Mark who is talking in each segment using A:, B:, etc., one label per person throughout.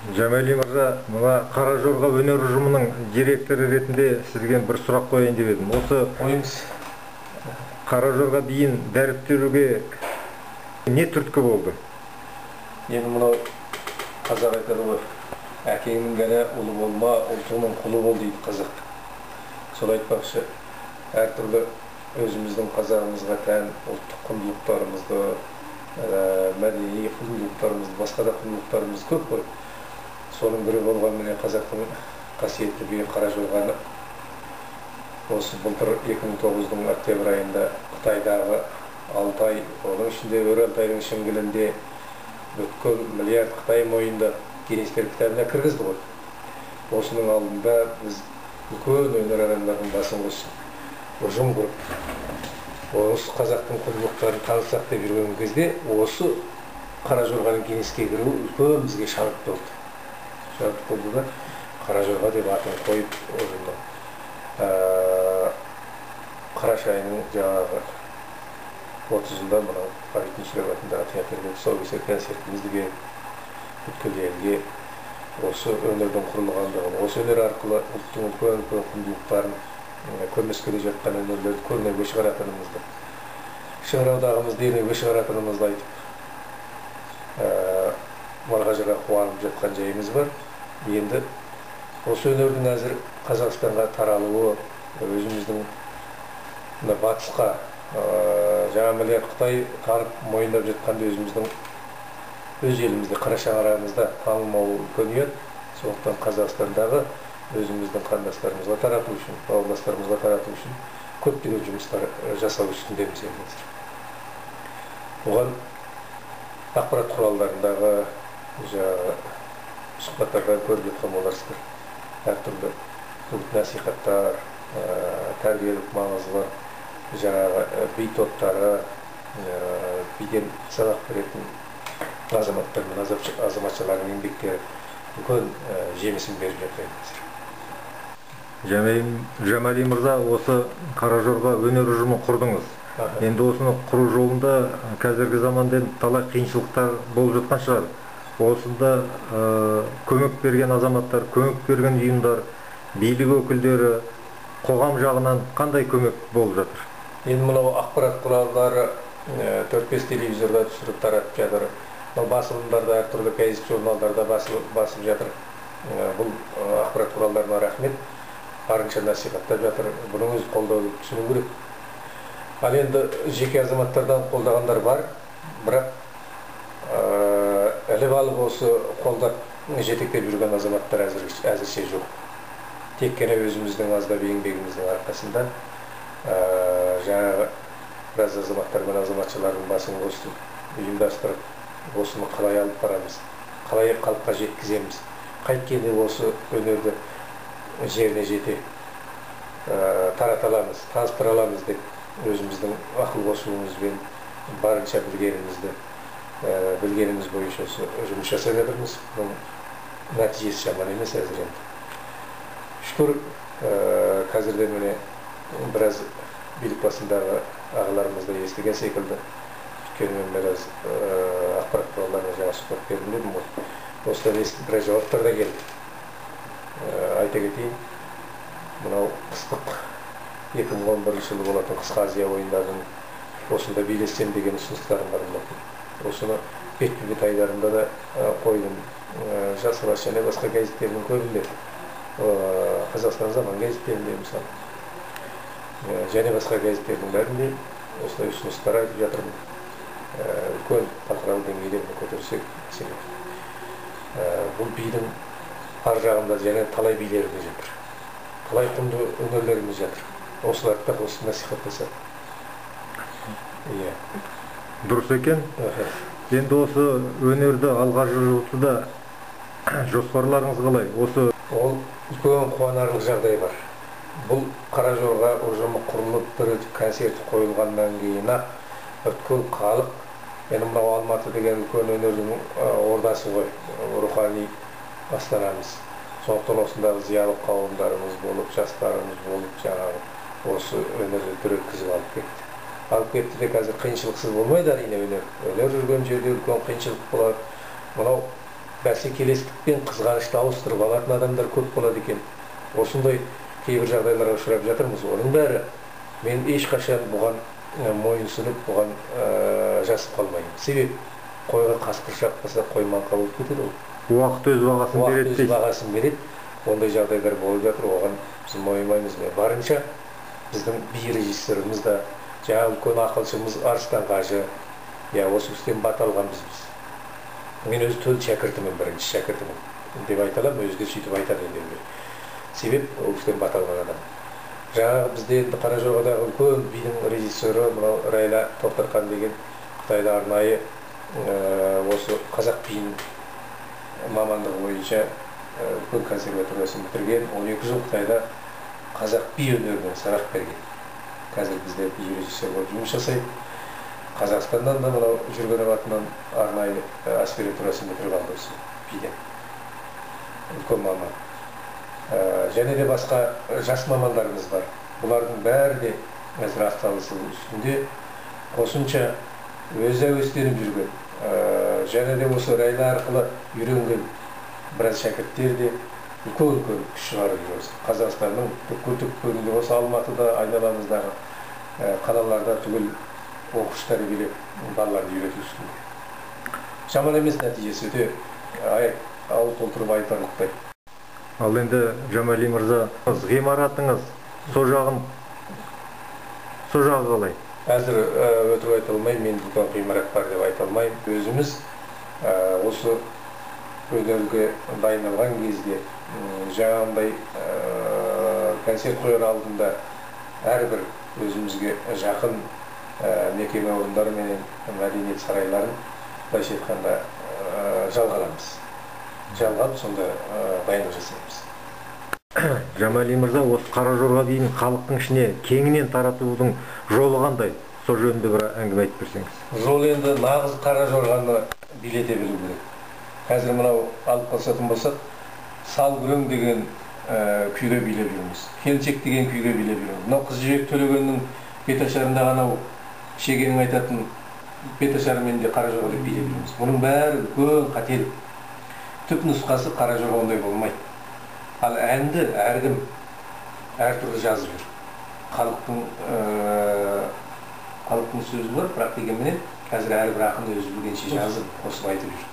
A: Жәмәли мырза, мына Қара Жорға өнер ұжымының директоры ретінде сізге бір сұрақ қояйын деп едім. Осы
B: ойыңыз
A: Қара Жорға дейін дәріптеуге не түрткі болды?
B: енді мынау қазақ айтады ғой, әкеңнің ғана ұлы болма, ұлтыңның құлы бол дейді қазақ. Сол айтпақшы, әртүрлі өзіміздің қазағымызға тән ұлттық құндылықтарымызды, мәдени құндылықтарымызды, басқа да құндылықтарымыз көп қой. Соның бірі болған міне қазақтың қасиетті биі Қара Жорғаны осы былтыр 2009-дың октябрь айында Қытайдағы Алтай, оның ішінде Өр-Алтайдың шіңгілінде бүткіл миллиард Қытай мойынды Гиннестер кітабына кіргізді ғой. Осының алдында біз үлкен өнер адамдарының басын қосып ұжым құрып, осы қазақтың құндылықтарын танысақ деп жүрген кезде осы Қара Жорғаның Гиннеске кіруі үлкен бізге шабыт болды. Шабыт болды да Қара Жорға деп атын қойып ұжымның Қараша айының жаңағы 30-ында мынау Ғабит Мүсірепов атындағы театрда тұсаукесер концертімізді беріп, бүткіл елге осы өнердің құрылғандығын, осы өнер арқылы ұлттың үлкен құндылықтарын, көрмескелі жатқан өнерлерді көрнеге шығаратынымызды, шыңыраудағымызды ернеуге шығаратынымызды айтып, марғажыға қуанып жатқан жайымыз бар. Енді осы өнердің әзір Қазақстанға таралуы, өзіміздің батысқа жаңа миллиард Қытай танып мойындап жатқанда өзіміздің өз елімізде, қара шаңырағымызда танылмауы үлкен ұят. Сондықтан Қазақстандағы өзіміздің қандастарымызға тарату үшін, бауырластарымызға тарату үшін көптеген жұмыстар жасау үстіндеміз енді. Оған ақпарат құралдарындағы сұхбаттардан көріп жатқан боларсыздар. Әртүрлі насихаттар, тәрбиелік маңызы бар жаңағы би топтары, биден сабақ беретін азаматтар мен азаматшалардың еңбектері үлкен жемісін беріп жатыр.
A: Жәмәли мырза, осы Қара Жорға өнер ұжымын құрдыңыз. Енді осыны құру жолында қазіргі заманда талай қиыншылықтар болып жатқан шығар. Осында көмек берген азаматтар, көмек берген ұйымдар, билік өкілдері, қоғам жағынан қандай көмек болып жатыр?
B: Енді мынау ақпарат құралдары 4-5 телевизорда түсіріп таратып жатыр. Басылымдарда, әртүрлі газет журналдарда басып жатыр. Бұл ақпарат құралдарына рахмет. Барынша насихаттап жатыр. Бұның өз қолдауды түсіну керек. Ал енді жеке азаматтардан қолдағандар бар, бірақ іліп алып осы қолдап жетектеп жүрген азаматтар әзірше жоқ. Тек қана өзіміздің аздап еңбегіміздің арқасында жаңағы біраз азаматтар мен азаматшалардың басын қосып, ұйымдастырып, осыны қалай алып барамыз, қалай халыққа жеткіземіз, қайткенде осы өнерді жеріне жете тарата аламыз, таныстыра аламыз деп өзіміздің ақыл қосуымызбен барынша білгеніміз бойынша жұмыс жасап жатырмыз. Бұның нәтижесі жаман емес әзір енді. Шүкір, қазірде міне біраз билік басындағы ағаларымызды естіген секілді. Өйткені мен біраз ақпарат құралдарына жаңа сұхбат бердім дедім ғой. Осыдан естіп біраз жауаптар да келді. Айта кетейін, мынау қыстық 2011 жылы болатын қысқы Азия ойындарын осында билессем деген ұсыныстарым бар болатын. Осыны бет-бет айдарында да қойдым. Жас Алаш және басқа газеттердің көбінде, Қазақстан Заман газеттерінде мысалы, және басқа газеттердің бәрінде осылай ұсыныстар айтып жатырмын. Үлкен халықаралық деңгейде көтерсек себеп. Бұл бидің ар жағында және талай билеріміз жатыр. Талай құнды өнерлеріміз жатыр. Осыларды да осы насихаттасақ.
A: Дұрыс екен. Енді осы өнерді алға жылжытуда жоспарларыңыз қалай?
B: Ол үлкен қуанарлық жағдай бар. Бұл Қара Жорға ұжымы құрылып бір концерт қойылғаннан кейін бүткіл халық, енді мынау Алматы деген үлкен өнердің ордасы ғой, рухани астанамыз. Сондықтан осындағы зиялы қауымдарымыз болып, жастарымыз болып, жаңағы осы өнерді дүр еткізіп алып кетті. Алып кетті де қазір қиыншылықсыз болмайды әрине өнер. Өнер жүрген жерде үлкен қиыншылық болады. Мынау бәсекелестікпен қызғанышты ауыстырып алатын адамдар көп болады екен. Осындай кейбір жағдайларға ұшырап жатырмыз. Оның бәрі мен ешқашан бұған мойынсұнып, бұған жасып қалмаймын. Себеп қойға қасқыр шаппаса қоймаңқа болып кетеді ол.
A: Уақыт өз бағасын береді.
B: Уақыт өз бағасын береді. Ондай жағдайлар болып жатыр, оған біз мойымаймыз. Барынша біздің би режиссеріміз да, жаңағы үлкен ақылшымыз Арыстан Қажы, осы кісіден бата алғанбыз біз. Мен өзі төл шәкіртімін, бірінші шәкіртімін деп айта аламын, өзі де сөйтіп айтады енді. Себеп ол кісіден бата алған адам. Жаңағы бізде енді Қаражорғадағы үлкен бидің режиссері мынау Райла Тоқтархан деген Қытайда арнайы осы қазақ биінің мамандығы бойынша үлкен консерваториясын бітірген, 12 жыл Қытайда қазақ би өнерінен сабақ берген. Қазір бізде би режиссер болып жұмыс жасайды. Қазақстаннан да мынау Жүргенов атынан арнайы аспирантурасын бітіріп алды осы биден. Үлкен маман. Және де басқа жас мамандарымыз бар. Бұлардың бәрі де қазір ақталысы үстінде қосымша өз әуестеніп жүрген. Және де осы Райла арқылы үйренген біраз шәкірттер де үлкен күш шығарып жүр. Қазақстанның түкпір-түкпірінде, осы Алматыда, айналамыздағы қалаларда түгел оқыш тәрбиелеп балаларды үйрету үстінде. Жаман емес нәтижесі өте ауыз толтырып айтарлықтай.
A: Ал енді Жамали мырза, ғимаратыңыз со жағы қалай?
B: Әзір өтірік айта алмаймын, мен үлкен ғимарат бар деп айта алмаймын. Өзіміз осы өнерге дайындалған кезде жаңағындай концерт қояр алдында әрбір өзімізге жақын мекеме орындары менен мәдениет сарайларын былайша айтқанда жалғаламыз. Жалғап сонда дайындық жасаймыз.
A: Жамали мырза, осы Қаражорға биін халықтың ішіне кеңінен таратудың жолы қандай? Сол жөнінде бір әңгіме айтып берсеңіз.
B: Жол енді нағыз Қаражорғаны билете білу керек. Қазір мынау алып қалсатын болсақ, сал күрең деген күйге билеп жүрміз. Келіншек деген күйге билеп жүрміз. Мынау Қыз жібек Төлегеннің беташарында ғана Шегенің айтатын беташарымен де Қаражорға деп билеп жүрміз. Бұның бәрі үлкен қателік. Түп нұсқасы Қаражорға ондай болмайды. Ал әнді әркім әртүрлі жазып жүр. Халықтың сөзі бар, бірақ дегенменен қазір әрбір ақын өзі білгенше жазып, осылай айтып жүр.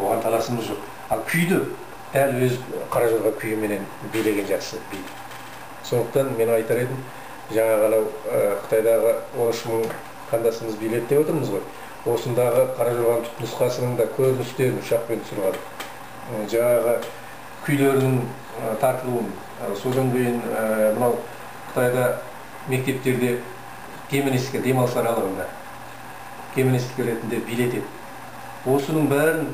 B: Оған таласымыз жоқ. Ал күйді дәл өз Қаражорға күйіменен билеген жақсы биді. Сондықтан мен айтар едім, жаңа ғана Қытайдағы 13 мың қандасымыз билет деп отырмыз ғой. Осындағы Қаражорғаның түпнұсқасының да көріністерін ұшақпен түсірген. Жаңағы күйлерінің тартылуын, содан кейін мынау Қытайда мектептерде гимнастика, демалыс аралығында гимнастика ретінде билет еді. Осының бәрін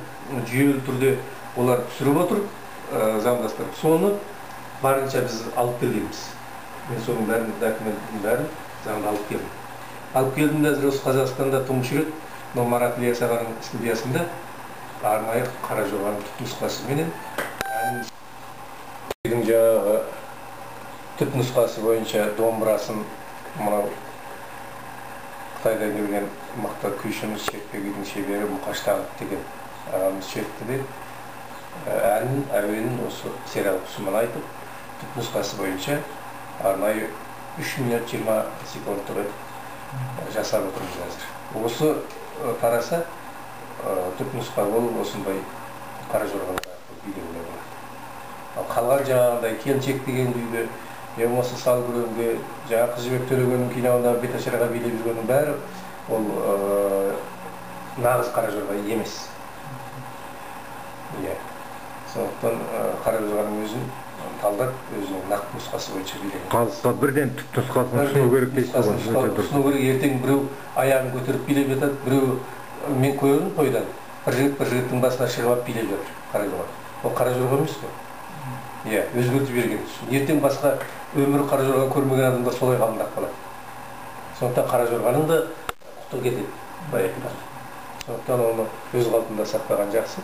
B: жүйелі түрде олар түсіріп отыр, заңдастырып. Соны барынша біз алып келгенбіз. Мен соның бәрін, документінің бәрін заңда алып келдім. Алып келдім де әзір осы Қазақстанда тұңғыш рет Марат Ілияс ағаның студиясында арнайы Қаражорғаның түпнұсқасы менен жаңағы түпнұсқасы бойынша домбырасын мынау Қытайдан келген мықты күйшіміз Шертпегейдің шебері Мұқаштағып деген ағамыз шертті де әуенін осы сериал құсымын айтып, түпнұсқасы бойынша арнайы 3 минут 20 секунд тұрып жасап отырмыз әзір. Осы тараса түпнұсқа болып осындай Қаражорғаға билеуге болады. Ал қалған жаңағындай келіншек деген күйге, болмаса сал күреңге, жаңа Қыз жібек Төлегеннің киноында беташарға билеп жүргеннің бәрі ол нағыз Қаражорға емес. Сондықтан Қаражорғаның өзін талдап, өзінің нақты нұсқасы бойынша билеген.
A: Халыққа бірден түп нұсқасын ұсыну керек дейсіз ғой.
B: Ұсыну керек, ертең біреу аяғын көтеріп билеп жатады, біреу мен көрдім тойдан, бір жігіттің басына шығып билеп жатыр Қаражорға. Ол Қаражорға емес қой. Өзгертіп берген. Ертең басқа өмірі Қаражорға көрмеген адамдар солай қабылдап қалады. Сондықтан Қаражорғаның да құты кетеді. Сондықтан оны өз қалпында сақтаған жақсы.